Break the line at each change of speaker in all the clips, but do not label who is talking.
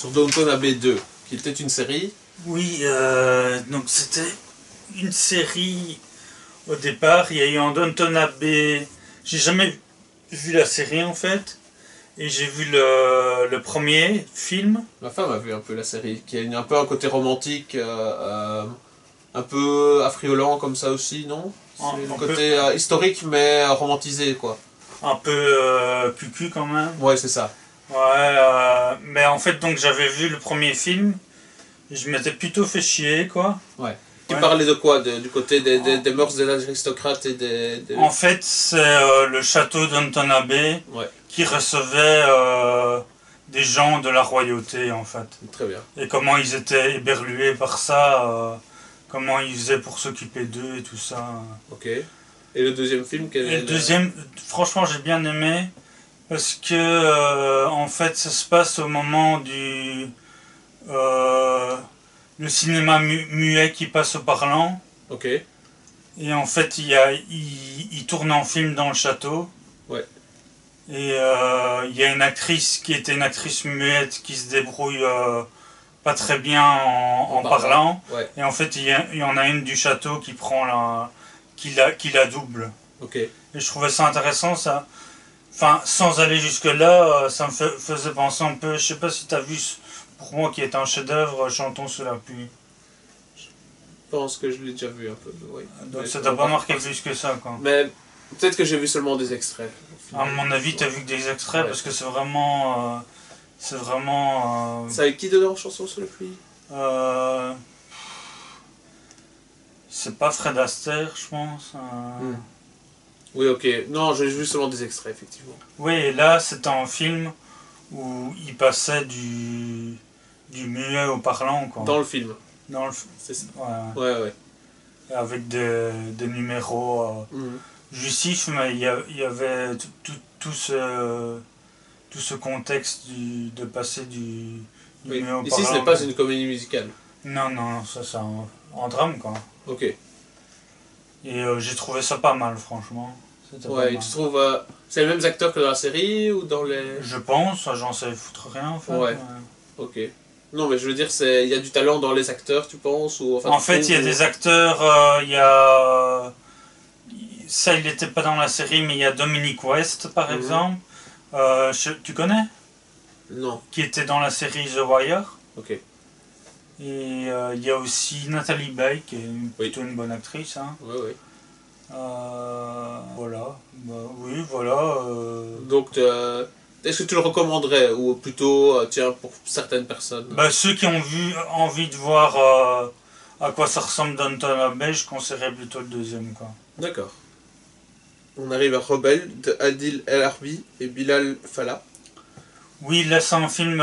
sur Downton Abbey 2, qui était une série.
Oui, donc c'était une série au départ. Il y a eu en Downton Abbey. J'ai jamais vu la série en fait. Et j'ai vu le premier film.
Ma femme a vu un peu la série, qui a un peu un côté romantique, un peu affriolant comme ça aussi, non? C'est le côté historique mais romantisé, quoi.
Un peu cucu quand même.
Ouais, c'est ça.
Ouais, mais en fait, donc j'avais vu le premier film. Et je m'étais plutôt fait chier, quoi.
Ouais. Tu parlais de quoi? Du côté des mœurs des aristocrates et des...
En fait, c'est le château Downton Abbey qui recevait des gens de la royauté, en fait.
Très bien.
Et comment ils étaient éberlués par ça, comment ils faisaient pour s'occuper d'eux et tout ça.
Ok. Et le deuxième film, quel est
le deuxième, franchement, j'ai bien aimé. Parce que, en fait, ça se passe au moment du... le cinéma muet qui passe au parlant.
Ok.
Et en fait, il tourne en film dans le château.
Ouais.
Et il y a une actrice qui était une actrice muette qui se débrouille pas très bien en parlant.
Ouais.
Et en fait, il y en a une du château qui prend qui la double.
Ok.
Et je trouvais ça intéressant, ça. Enfin, sans aller jusque-là, ça me faisait penser un peu, je sais pas si tu as vu, pour moi qui est un chef-d'œuvre, Chantons sous la pluie.
Je pense que je l'ai déjà vu un peu, oui.
Donc ça t'a pas marqué plus que ça, quoi.
Mais peut-être que j'ai vu seulement des extraits.
À mon avis, t'as vu que des extraits, parce que c'est vraiment... c'est avec
qui dedans, Chantons sous la pluie?
C'est pas Fred Astaire, je pense.
Oui, ok. Non, j'ai vu seulement des extraits, effectivement.
Oui, et là, c'était un film où il passait du muet au parlant, quoi.
Dans le film.
Dans le
c'est ça.
Ouais.
Ouais.
Avec des numéros justifs, mais il y avait tout ce contexte de passer du muet au parlant.
Ici, ce n'est pas une comédie musicale.
Non, ça c'est un drame, quoi.
Ok.
Et j'ai trouvé ça pas mal, franchement.
Ouais, et tu trouves... c'est les mêmes acteurs que dans la série ou dans les...
Je pense, j'en sais foutre rien, en fait.
Ouais. Ok. Non, mais je veux dire, il y a du talent dans les acteurs, tu penses ou, enfin,
en fait, il y a des acteurs, il y a... Ça, il n'était pas dans la série, mais il y a Dominic West, par exemple. Tu connais?
Non.
Qui était dans la série The Wire.
Ok.
Et il y a aussi Nathalie Baye, qui est plutôt une bonne actrice. Hein.
Oui.
Voilà. Voilà.
Donc, est-ce que tu le recommanderais ou plutôt, tiens, pour certaines personnes?
Ceux qui ont envie de voir à quoi ça ressemble Downton Abbey, je conseillerais plutôt le deuxième, quoi.
D'accord. On arrive à Rebelle de Adil El Arbi et Bilal Fallah.
Oui, là c'est un film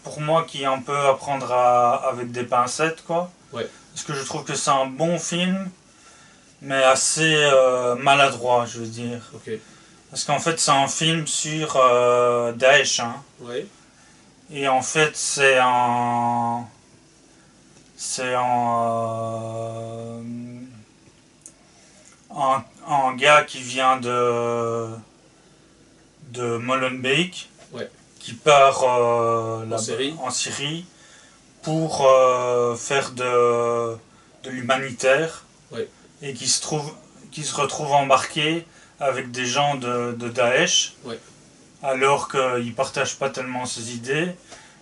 pour moi qui est un peu à prendre avec des pincettes, quoi.
Ouais.
Parce que je trouve que c'est un bon film, mais assez maladroit, je veux dire.
Ok.
Parce qu'en fait c'est un film sur Daesh, hein.
Ouais.
Et en fait c'est un gars qui vient de Molenbeek.
Ouais.
Qui part
en
Syrie pour faire de l'humanitaire, et qui se retrouve embarqué avec des gens de Daesh, alors qu'ils ne partagent pas tellement ses idées.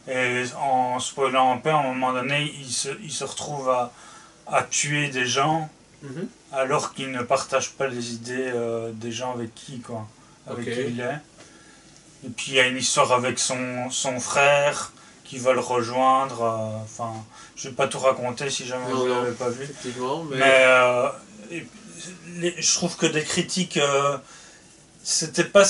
Et en spoilant un peu, à un moment donné, il se retrouve à tuer des gens, alors qu'il ne partage pas les idées des gens avec qui il est. Et puis il y a une histoire avec son frère qui va le rejoindre. Enfin, je ne vais pas tout raconter si jamais vous ne l'avez pas vu. Mais je trouve que des critiques, c'était pas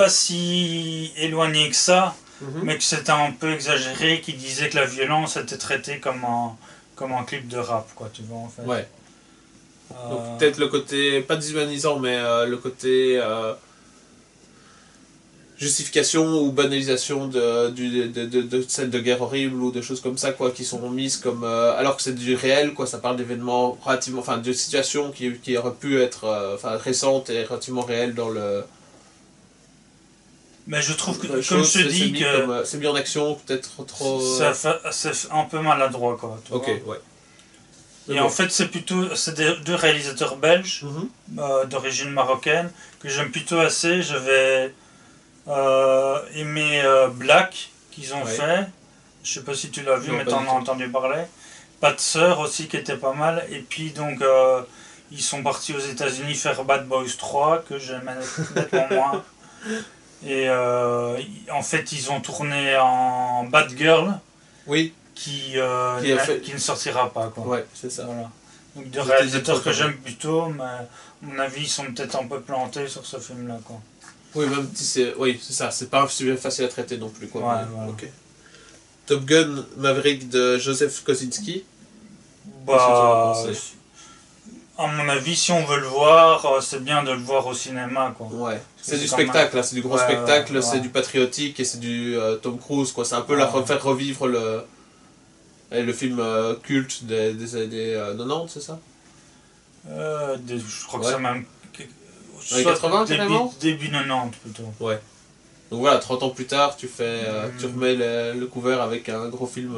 si éloigné que ça, mais que c'était un peu exagéré, qui disaient que la violence était traitée comme un clip de rap, quoi, tu vois, en fait.
Ouais. Donc peut-être le côté, pas déshumanisant, mais le côté... justification ou banalisation de scènes de guerre horribles ou de choses comme ça, quoi, qui sont mises comme alors que c'est du réel, quoi. Ça parle d'événements relativement, enfin de situations qui auraient pu être récentes et relativement réelles
Mais je trouve que, comme je te dis, que
c'est mis en action, peut-être trop...
C'est un peu maladroit, quoi.
Ok, ouais.
Et en fait, c'est deux réalisateurs belges, d'origine marocaine, que j'aime plutôt assez. J'avais aimé Black, qu'ils ont fait. Je sais pas si tu l'as vu, mais t'en as entendu parler. Pas de sœur aussi, qui était pas mal. Et puis, donc, ils sont partis aux États-Unis faire Bad Boys 3, que j'aime nettement moins. Et en fait, ils ont tourné en Bad Girl.
Oui.
Qui ne sortira pas, quoi.
Ouais, c'est ça.
Voilà. Donc des réalisateurs que j'aime plutôt, mais à mon avis ils sont peut-être un peu plantés sur ce film-là, quoi.
Oui, même si c'est ça, c'est pas un sujet facile à traiter non plus, quoi.
Ouais, voilà.
Okay. Top Gun Maverick de Joseph Kosinski.
Bah, à mon avis, si on veut le voir, c'est bien de le voir au cinéma, quoi.
Ouais. C'est du spectacle, là, c'est du gros spectacle, c'est du patriotique et c'est du Tom Cruise, quoi. C'est un peu faire revivre le film culte des années 90, c'est ça?
Je crois que c'est même...
Années 80, carrément?
Début 90, plutôt.
Ouais. Donc voilà, 30 ans plus tard, tu remets le couvert avec un gros film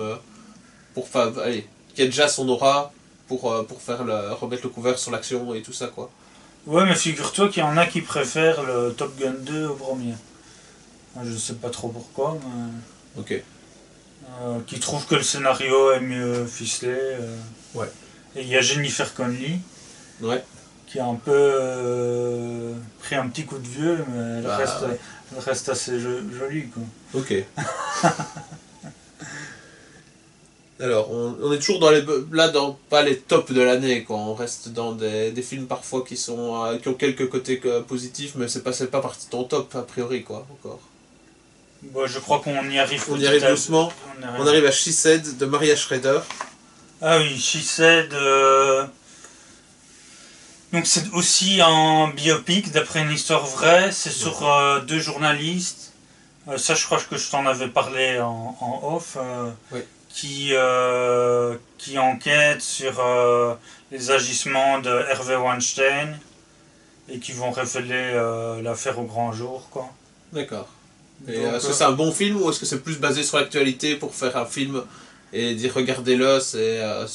qui a déjà son aura pour remettre le couvert sur l'action et tout ça, quoi.
Ouais, mais figure-toi qu'il y en a qui préfèrent le Top Gun 2 au premier. Je sais pas trop pourquoi, mais...
Ok.
Qui trouvent que le scénario est mieux ficelé.
Ouais.
Et il y a Jennifer Connelly.
Ouais.
Qui a un peu pris un petit coup de vieux, mais elle reste assez jolie, quoi.
Ok. Alors, on est toujours dans pas les tops de l'année, quoi. On reste dans des films parfois qui ont quelques côtés positifs, mais c'est pas partie de ton top a priori, quoi, encore.
Bah, je crois qu'on y arrive.
On y arrive doucement. On arrive à She Said de Maria Schrader.
Ah oui, She Said. Donc c'est aussi un biopic d'après une histoire vraie. C'est sur deux journalistes. Ça, je crois que je t'en avais parlé en off.
Oui.
Qui enquêtent sur les agissements de Hervé Weinstein et qui vont révéler l'affaire au grand jour, quoi.
D'accord. Est-ce que c'est un bon film ou est-ce que c'est plus basé sur l'actualité pour faire un film et dire regardez-le,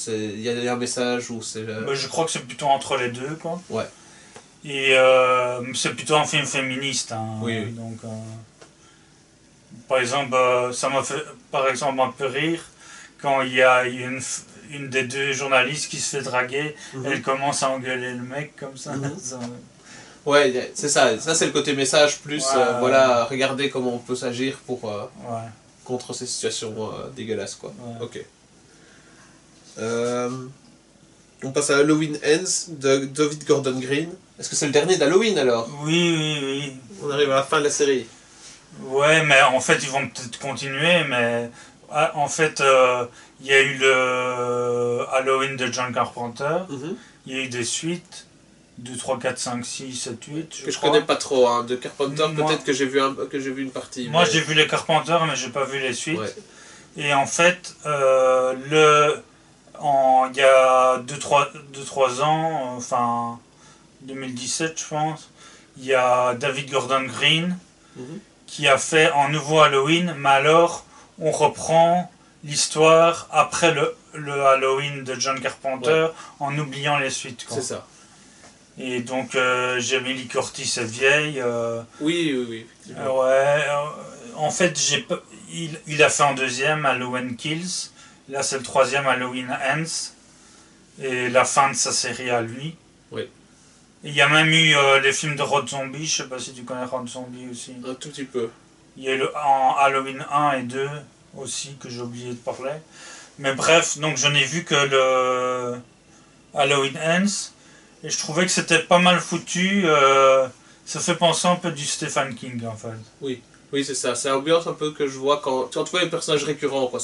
il y a un message ou c'est...
Je crois que c'est plutôt entre les deux, quoi.
Ouais.
Et c'est plutôt un film féministe, hein.
Oui.
Donc, par exemple, ça m'a fait par exemple un peu rire quand il y a une des deux journalistes qui se fait draguer, elle commence à engueuler le mec comme ça.
Ouais, c'est ça. Ça, c'est le côté message plus, voilà, regardez comment on peut s'agir contre ces situations dégueulasses, quoi.
Ouais.
Ok. On passe à Halloween Ends de David Gordon Green. Est-ce que c'est le dernier d'Halloween, alors?
Oui.
On arrive à la fin de la série.
Ouais, mais en fait, ils vont peut-être continuer, mais... En fait, il y a eu le Halloween de John Carpenter. Il y a eu des suites. 2, 3, 4, 5, 6, 7, 8.
Je connais pas trop, hein. De Carpenter, peut-être que j'ai vu une partie.
Moi, j'ai vu les Carpenter, mais j'ai pas vu les suites.
Ouais.
Et en fait, il y a 2-3 ans, enfin 2017, je pense, il y a David Gordon Green qui a fait un nouveau Halloween, mais alors on reprend l'histoire après le Halloween de John Carpenter en oubliant les suites, quoi.
C'est ça.
Et donc Jamie Lee Curtis est vieille.
Oui.
En fait, il a fait un deuxième, Halloween Kills. Là, c'est le troisième, Halloween Ends. Et la fin de sa série à lui.
Oui.
Et il y a même eu les films de Rob Zombie. Je sais pas si tu connais Rob Zombie aussi.
Un tout petit peu.
Il y a eu en Halloween 1 et 2 aussi, que j'ai oublié de parler. Mais bref, donc je n'ai vu que le Halloween Ends. Et je trouvais que c'était pas mal foutu. Ça fait penser un peu du Stephen King, en fait.
Oui, c'est ça. C'est l'ambiance un peu que je vois quand tu vois les personnages récurrents, quoi.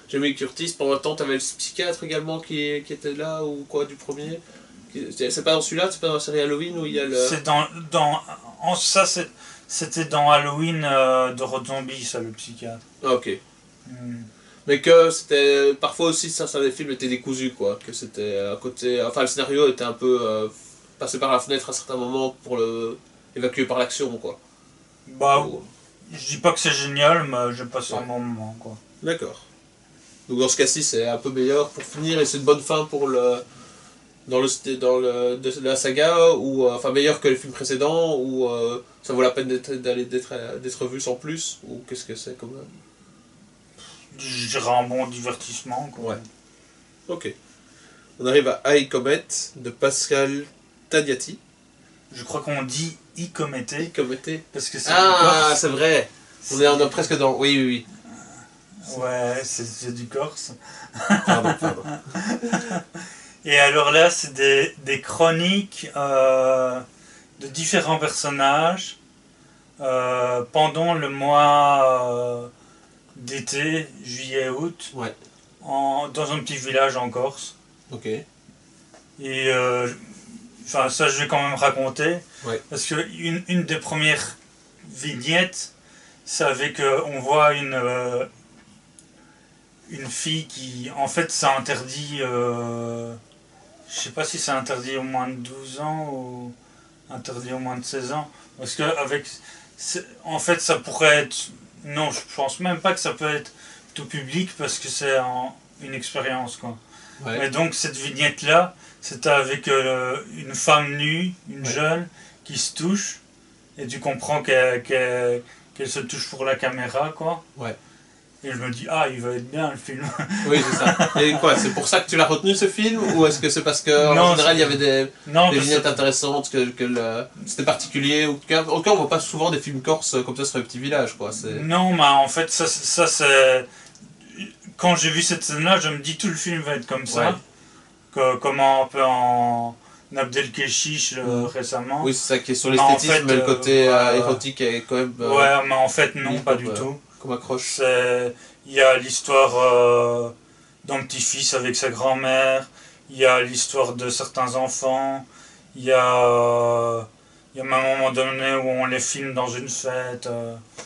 Jamie Lee Curtis, pendant le temps, t'avais le psychiatre également qui était là, ou quoi, du premier. C'est pas dans celui-là, c'est pas dans la série Halloween où il y a le...
C'était dans Halloween de Rob Zombie, ça, le psychiatre.
Ah, ok. Mais que c'était... Parfois aussi, les films étaient décousus, quoi. Que c'était à côté... Enfin, le scénario était un peu passé par la fenêtre à certains moments pour évacuer par l'action, quoi.
Bah, je dis pas que c'est génial, mais j'ai passé un bon moment, quoi.
D'accord. Donc dans ce cas-ci, c'est un peu meilleur pour finir et c'est une bonne fin pour de la saga, ou enfin meilleur que le film précédent, ou ça vaut la peine d'être vu sans plus, ou qu'est-ce que c'est comme...
Je dirais un bon divertissement, quoi.
Ouais. Ok. On arrive à iComet de Pascal Tagliati.
Je crois qu'on dit icomété.
Icomété.
Parce que c'est
c'est vrai. On est presque dans... Oui, oui, oui.
Ouais, c'est du corse.
Pardon.
Et alors là, c'est des chroniques de différents personnages pendant le mois d'été, juillet-août,
ouais.
Dans un petit village en Corse.
Ok.
Et ça, je vais quand même raconter.
Ouais.
Parce que une des premières vignettes, c'est avec on voit une fille qui, en fait, ça interdit, je sais pas si c'est interdit au moins de 12 ans ou interdit au moins de 16 ans. Parce que en fait, ça pourrait être, non, je pense même pas que ça peut être tout public parce que c'est une expérience, quoi. Ouais. Mais donc cette vignette là, c'était avec une femme nue, une jeune, qui se touche, et tu comprends qu'elle se touche pour la caméra, quoi. Ouais. Et je me dis, il va être bien le film.
Oui, c'est ça. Et quoi, c'est pour ça que tu l'as retenu ce film, ou est-ce que c'est parce qu'en général il y avait des vignettes intéressantes, que c'était particulier, ou en tout cas on voit pas souvent des films corses comme ça sur les petits villages, quoi.
Non, mais en fait ça c'est... Quand j'ai vu cette scène-là, je me dis tout le film va être comme ça. Comme un peu en Abdelkechiche récemment.
Oui, c'est ça qui est sur l'esthétisme, mais le côté érotique est quand même...
ouais, mais en fait non, pas du tout.
Comme accroche.
Il y a l'histoire d'un petit-fils avec sa grand-mère, il y a l'histoire de certains enfants, il y a même un moment donné où on les filme dans une fête.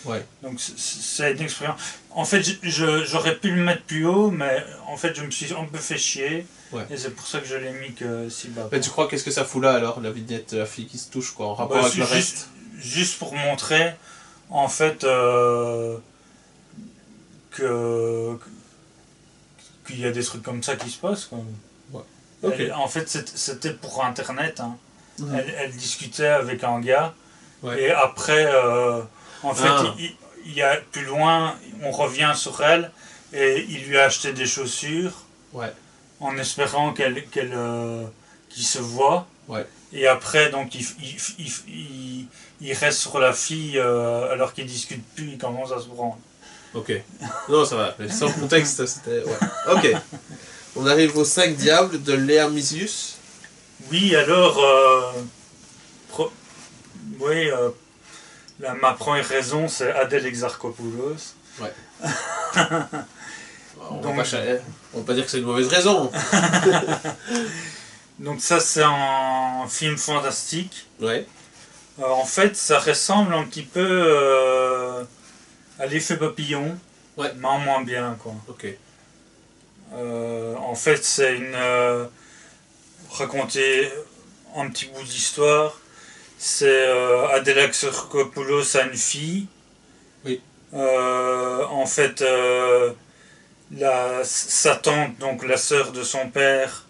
Ouais. Donc c'est une expérience. En fait, j'aurais pu le mettre plus haut, mais en fait, je me suis un peu fait chier. Ouais. Et c'est pour ça que je l'ai mis que si bas.
Mais tu crois qu'est-ce que ça fout là alors, la vignette de la fille qui se touche, quoi, en rapport avec le reste?
Juste pour montrer, en fait, qu'il y a des trucs comme ça qui se passent, quoi. Ouais. Okay. En fait, c'était pour Internet. Hein. Elle discutait avec un gars. Ouais. Et après, en fait, il y a plus loin, on revient sur elle et il lui a acheté des chaussures. Ouais. En espérant qu'il se voit. Ouais. Et après, donc, il reste sur la fille alors qu'ils discutent plus, il commence à se prendre.
Ok. Non, ça va. Mais sans contexte, c'était... Ouais. Ok. On arrive aux 5 diables de Léa Misius.
Oui, alors... ma première raison, c'est Adèle Exarchopoulos. Ouais.
On va pas dire que c'est une mauvaise raison.
Donc ça, c'est un film fantastique. Ouais. En fait, ça ressemble un petit peu à l'effet papillon, ouais. Mais en moins bien, quoi. Ok. En fait, c'est raconter un petit bout d'histoire. C'est Adèle Exarchopoulos a une fille. Oui. En fait, sa tante, donc la sœur de son père,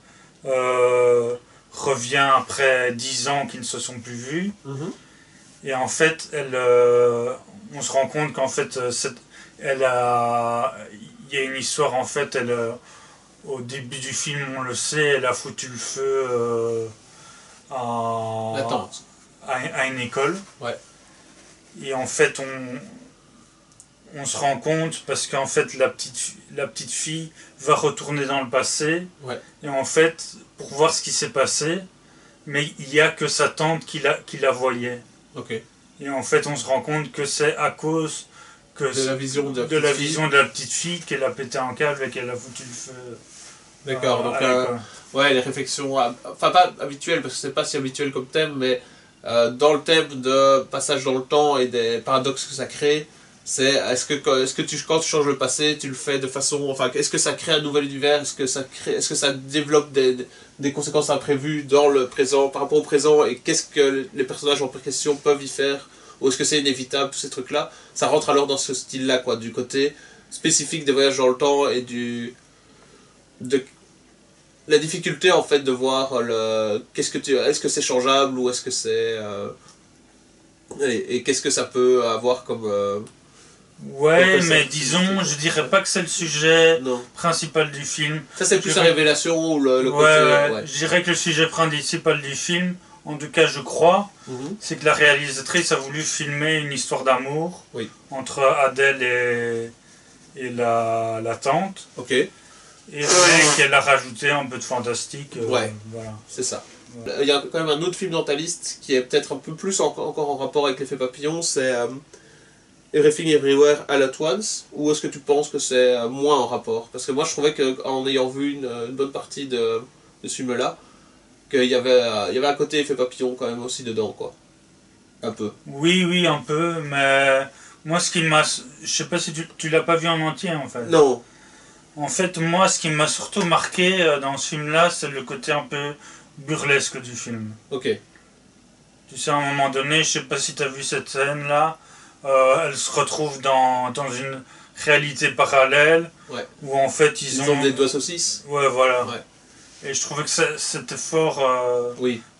revient après 10 ans qu'ils ne se sont plus vus. Mm-hmm. Et en fait, on se rend compte qu'en fait, il y a une histoire, en fait, au début du film, on le sait, elle a foutu le feu à une école. Ouais. Et en fait, on se rend compte parce qu'en fait la petite fille va retourner dans le passé. Ouais. Et en fait, pour voir ce qui s'est passé, mais il n'y a que sa tante qui la voyait. Okay. Et en fait, on se rend compte que c'est à cause de la vision de la petite fille qu'elle a pété un câble et qu'elle a foutu le feu.
D'accord, donc ouais, les réflexions, enfin pas habituelles parce que c'est pas si habituel comme thème, mais dans le thème de passage dans le temps et des paradoxes que ça crée, c'est est-ce que quand tu changes le passé, tu le fais de façon, enfin, est-ce que ça crée un nouvel univers, est-ce que ça développe des conséquences imprévues dans le présent, par rapport au présent, et qu'est-ce que les personnages en question peuvent y faire ou est-ce que c'est inévitable, tous ces trucs-là, ça rentre alors dans ce style-là, quoi, du côté spécifique des voyages dans le temps et de la difficulté en fait de voir est-ce que c'est changeable ou est-ce que c'est et qu'est-ce que ça peut avoir comme
ouais, mais disons, je dirais pas que c'est le sujet principal du film.
Ça, c'est plus la révélation ou le côté...
Ouais. Je dirais que le sujet principal du film, en tout cas je crois, c'est que la réalisatrice a voulu filmer une histoire d'amour entre Adèle et la tante.
Ok.
Et qu'elle a rajouté un peu de fantastique.
Voilà. C'est ça. Il y a quand même un autre film dans ta liste qui est peut-être un peu plus encore en rapport avec l'effet papillon, c'est... Everything Everywhere All at Once, ou est-ce que tu penses que c'est moins en rapport? Parce que moi je trouvais qu'en ayant vu une bonne partie de ce film-là, qu'il y avait un côté effet papillon quand même aussi dedans, quoi. Un peu.
Oui, un peu, mais moi ce qui m'a... Je sais pas si tu l'as pas vu en entier en fait.
Non.
En fait, moi ce qui m'a surtout marqué dans ce film-là, c'est le côté un peu burlesque du film.
Ok.
Tu sais, à un moment donné, je sais pas si tu as vu cette scène-là, elle se retrouve dans une réalité parallèle où en fait ils ont
des doigts saucisses.
Ouais, voilà. Et je trouvais que c'était fort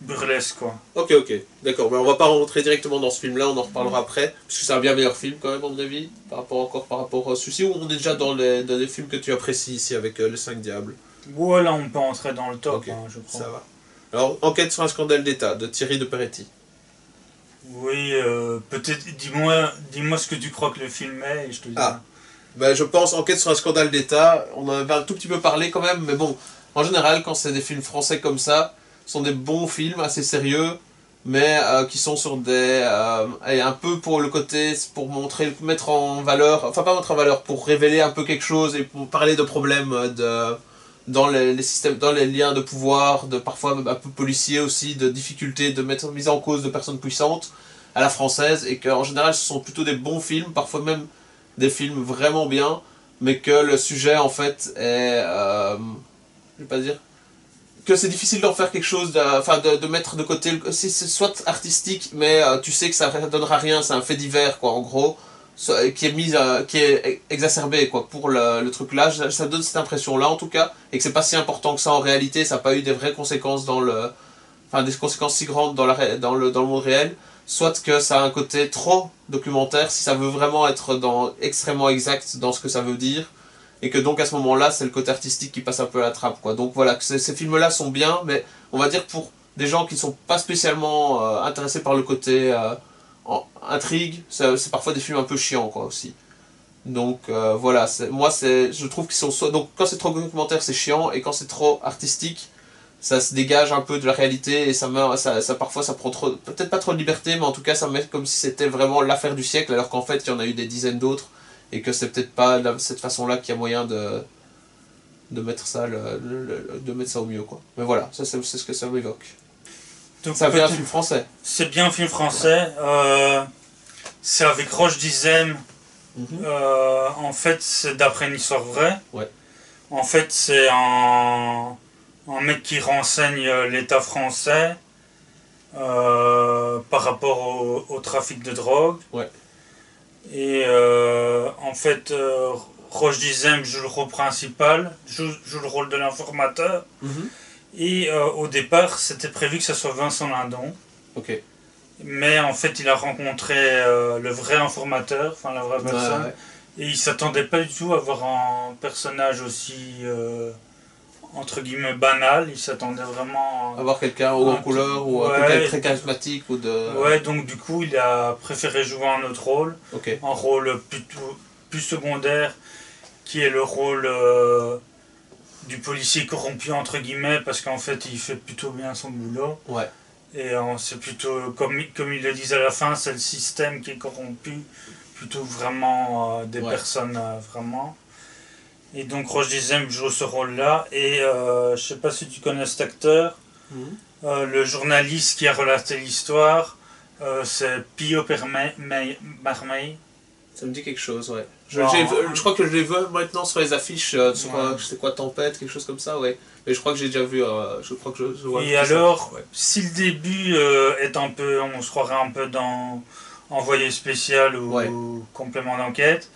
burlesque, quoi.
Ok, d'accord. Mais on va pas rentrer directement dans ce film-là, on en reparlera après, parce que c'est un bien meilleur film quand même, à mon avis, par rapport à celui-ci, ou on est déjà dans les films que tu apprécies ici avec Les 5 Diables.
Ouais, là on peut entrer dans le top, je crois.
Ça va. Alors, Enquête sur un scandale d'État, de Thierry de Peretti.
Oui, peut-être, dis-moi ce que tu crois que le film est, et je te dis.
Ben, je pense Enquête sur un scandale d'État, on en avait un tout petit peu parlé quand même, mais bon, en général, quand c'est des films français comme ça, ce sont des bons films, assez sérieux, mais qui sont sur un peu pour le côté, pour mettre en valeur, enfin pas mettre en valeur, pour révéler un peu quelque chose et pour parler de problèmes dans les systèmes, dans les liens de pouvoir, parfois un peu policiers aussi, de difficultés de mise en cause de personnes puissantes à la française, et qu'en général ce sont plutôt des bons films, parfois même des films vraiment bien, mais que le sujet en fait est, je vais pas dire, que c'est difficile d'en faire quelque chose, de mettre de côté, c'est soit artistique, mais tu sais que ça ne donnera rien, c'est un fait divers quoi en gros, qui est exacerbé quoi pour le truc là, ça donne cette impression là en tout cas, et que c'est pas si important que ça en réalité, ça n'a pas eu des vraies conséquences des conséquences si grandes dans le monde réel, soit que ça a un côté trop documentaire si ça veut vraiment être extrêmement exact dans ce que ça veut dire, et que donc à ce moment-là c'est le côté artistique qui passe un peu à la trappe quoi. Donc voilà, ces films-là sont bien, mais on va dire pour des gens qui ne sont pas spécialement intéressés par le côté intrigue, c'est parfois des films un peu chiants quoi aussi. Donc voilà, je trouve qu'ils sont donc quand c'est trop documentaire c'est chiant, et quand c'est trop artistique ça se dégage un peu de la réalité, et parfois ça prend peut-être pas trop de liberté, mais en tout cas ça met comme si c'était vraiment l'affaire du siècle, alors qu'en fait il y en a eu des dizaines d'autres, et que c'est peut-être pas de cette façon-là qu'il y a moyen de mettre ça au mieux quoi. Mais voilà, c'est ce que ça m'évoque. Donc c'est bien un film français.
C'est bien un film français. C'est avec Roche Dizem. En fait, c'est d'après une histoire vraie.
Ouais.
En fait, c'est un mec qui renseigne l'État français par rapport au trafic de drogue.
Ouais.
Et en fait, Roche Dizem joue le rôle principal, joue le rôle de l'informateur. Et au départ, c'était prévu que ce soit Vincent Lindon.
Ok.
Mais en fait, il a rencontré le vrai informateur, enfin la vraie personne. Ouais. Et il s'attendait pas du tout à avoir un personnage aussi, entre guillemets, banal. Il s'attendait vraiment
à avoir quelqu'un ou en couleur, ou quelqu'un très charismatique.
Ouais, donc du coup, il a préféré jouer un autre rôle.
Okay.
Un rôle plus secondaire, qui est le rôle du policier corrompu entre guillemets, parce qu'en fait il fait plutôt bien son boulot.
Ouais.
Et c'est plutôt, comme ils le disent à la fin, c'est le système qui est corrompu, plutôt vraiment des personnes vraiment. Et donc Roche Dizem joue ce rôle-là, et je sais pas si tu connais cet acteur, le journaliste qui a relaté l'histoire, c'est Pio Marmeil.
Ça me dit quelque chose, ouais. Je crois que je les vois maintenant sur les affiches, je sais quoi, Tempête, quelque chose comme ça, ouais. Mais je crois que j'ai déjà vu, je crois que je vois.
Et alors, si le début est un peu, on se croirait un peu dans envoyé spécial ou complément d'enquête.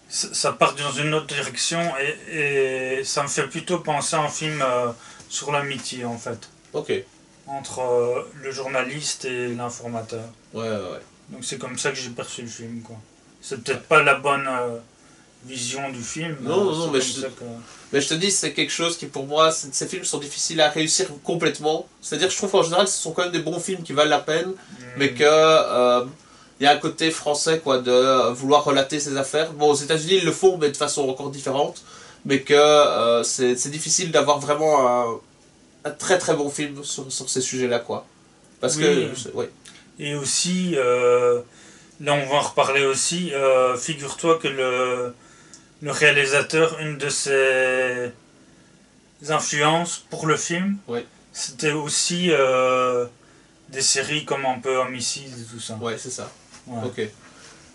Ça part dans une autre direction et ça me fait plutôt penser à un film sur l'amitié en fait.
Ok.
Entre le journaliste et l'informateur.
Ouais.
Donc c'est comme ça que j'ai perçu le film, quoi. C'est peut-être pas la bonne vision du film.
Non, mais je te dis, c'est quelque chose qui pour moi, ces films sont difficiles à réussir complètement. C'est-à-dire, je trouve qu'en général, ce sont quand même des bons films qui valent la peine, mais que il y a un côté français, quoi, de vouloir relater ces affaires. Bon, aux États-Unis, ils le font, mais de façon encore différente, mais que c'est difficile d'avoir vraiment un très très bon film sur ces sujets-là, quoi. Parce que,
Et aussi, là on va en reparler aussi, figure-toi que le réalisateur, une de ses influences pour le film, c'était aussi des séries comme un peu Homicide et tout ça.
Ouais, c'est ça. Ouais. Ok.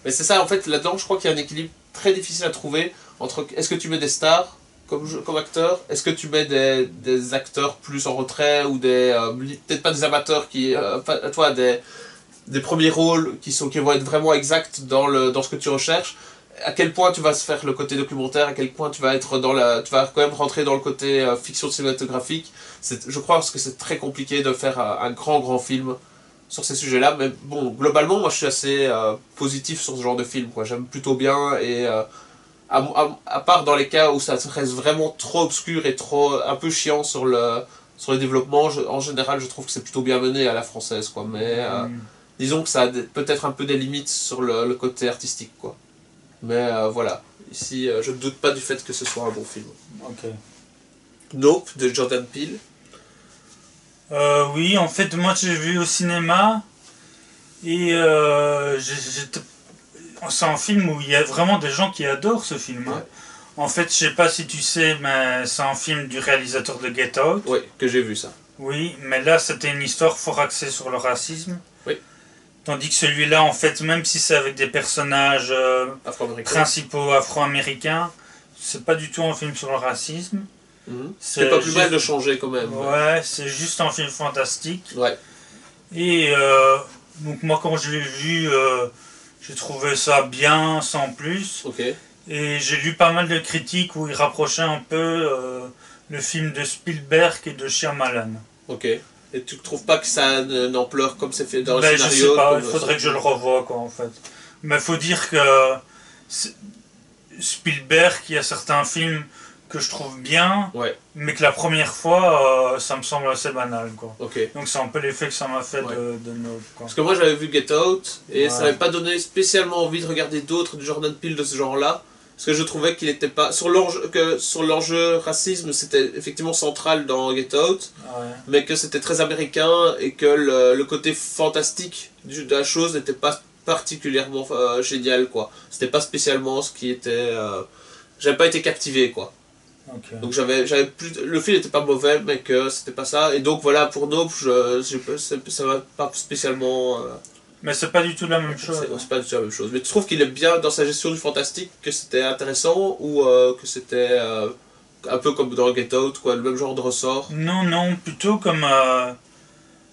Mais c'est ça, en fait, là-dedans, je crois qu'il y a un équilibre très difficile à trouver entre est-ce que tu mets des stars comme acteurs, est-ce que tu mets des acteurs plus en retrait ou peut-être pas des amateurs qui, des premiers rôles qui vont être vraiment exacts dans ce que tu recherches. À quel point tu vas se faire le côté documentaire, à quel point tu vas être tu vas quand même rentrer dans le côté fiction cinématographique. Je crois que c'est très compliqué de faire un grand film sur ces sujets-là, mais bon, globalement, moi je suis assez positif sur ce genre de film, quoi. J'aime plutôt bien, et à part dans les cas où ça reste vraiment trop obscur et un peu chiant sur le développement, en général je trouve que c'est plutôt bien mené à la française, quoi. Mais disons que ça a peut-être un peu des limites sur le côté artistique, quoi. Mais voilà, ici je ne doute pas du fait que ce soit un bon film.
Ok.
Nope, de Jordan Peele.
Oui, en fait, moi j'ai vu au cinéma et c'est un film où il y a vraiment des gens qui adorent ce film. Hein. En fait, je sais pas si tu sais, mais c'est un film du réalisateur de Get Out.
Oui, que j'ai vu ça.
Oui, mais là c'était une histoire fort axée sur le racisme.
Oui.
Tandis que celui-là, en fait, même si c'est avec des personnages principaux afro-américains, c'est pas du tout un film sur le racisme.
C'est pas plus mal de changer quand même.
Ouais, c'est juste un film fantastique.
Ouais.
Et donc moi quand je l'ai vu, j'ai trouvé ça bien, sans plus.
Ok.
Et j'ai lu pas mal de critiques où ils rapprochaient un peu le film de Spielberg et de Shyamalan.
Ok. Et tu trouves pas que ça a une ampleur comme c'est fait dans le scénario?
Je sais pas, il faudrait que je le revoie, quoi, en fait. Mais il faut dire que Spielberg, il y a certains films que je trouve bien, mais que la première fois, ça me semble assez banal, quoi.
Okay.
Donc c'est un peu l'effet que ça m'a fait de Nope, quoi.
Parce que moi j'avais vu Get Out, et ça m'avait pas donné spécialement envie de regarder d'autres de Jordan Peele de ce genre-là, parce que je trouvais qu'il était pas... Sur l'enjeu racisme, c'était effectivement central dans Get Out, mais que c'était très américain, et que le côté fantastique de la chose n'était pas particulièrement génial, quoi. C'était pas spécialement ce qui était... J'avais pas été captivé, quoi.
Okay.
Donc le film n'était pas mauvais, mais que c'était pas ça. Et donc voilà, pour Nope, ça m'a pas spécialement...
Mais c'est pas du tout la même chose.
C'est pas du tout la même chose. Mais tu trouves qu'il est bien dans sa gestion du fantastique, que c'était intéressant, ou que c'était un peu comme dans Get Out, quoi, le même genre de ressort?
Non, plutôt comme...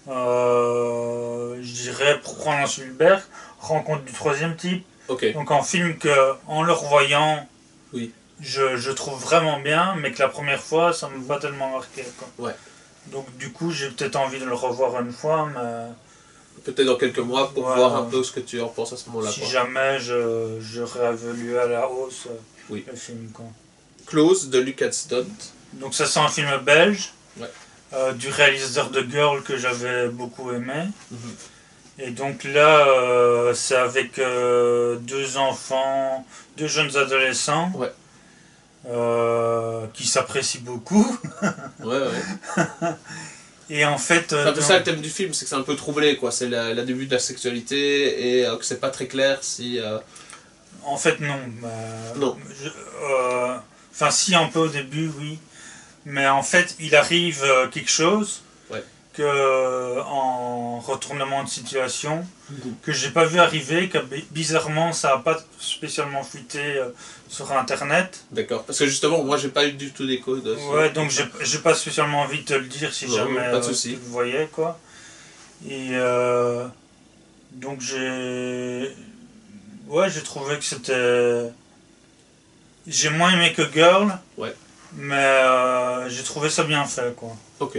je dirais, pour prendre un Spielberg, Rencontre du troisième type.
Okay.
Donc un film que, en le revoyant...
Oui.
Je trouve vraiment bien, mais que la première fois, ça m'a pas tellement marqué, quoi.
Ouais.
Donc du coup, j'ai peut-être envie de le revoir une fois, mais...
Peut-être dans quelques mois pour voir un peu ce que tu en penses à ce moment-là.
Si jamais je réévalue à la hausse le film, quoi.
Close de Lucas Dont.
Donc ça, c'est un film belge, du réalisateur de Girl que j'avais beaucoup aimé. Et donc là, c'est avec deux enfants, deux jeunes adolescents. Qui s'apprécie beaucoup. Et en fait...
c'est un peu ça le thème du film, c'est que c'est un peu troublé, quoi. C'est le début de la sexualité et que c'est pas très clair si...
En fait, non.
Non.
Enfin, si, un peu au début, oui. Mais en fait, il arrive quelque chose que, en retournement de situation, que j'ai pas vu arriver, que bizarrement ça a pas spécialement fuité sur internet.
D'accord, parce que justement moi j'ai pas eu du tout d'écho de ça.
Ouais, donc j'ai pas spécialement envie de te le dire si jamais
pas de souci.
tu le voyais, quoi. Et Donc j'ai trouvé que c'était... J'ai moins aimé que Girl,
ouais.
mais j'ai trouvé ça bien fait, quoi.
Ok.